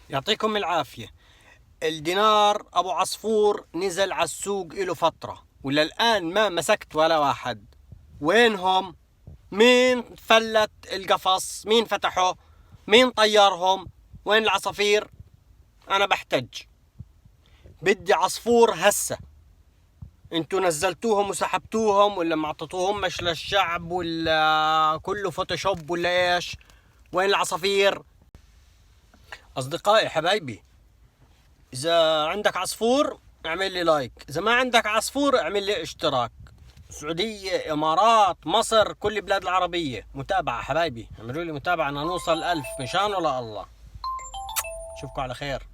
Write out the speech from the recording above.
يعطيكم العافية. الدينار أبو عصفور نزل على السوق إله فترة وللآن ما مسكت ولا واحد. وينهم؟ مين فلت القفص؟ مين فتحه؟ مين طيرهم؟ وين العصافير؟ أنا بحتج، بدي عصفور هسه. انتوا نزلتوهم وسحبتوهم ولا ما اعطيتوهمش للشعب ولا كله فوتوشوب ولا ايش؟ وين العصافير؟ اصدقائي حبايبي، اذا عندك عصفور اعمل لي لايك، اذا ما عندك عصفور اعمل لي اشتراك. سعودية، امارات، مصر، كل البلاد العربية متابعة حبايبي، اعملوا لي متابعة، انا نوصل 1000 مشان ولا الله. اشوفكم على خير.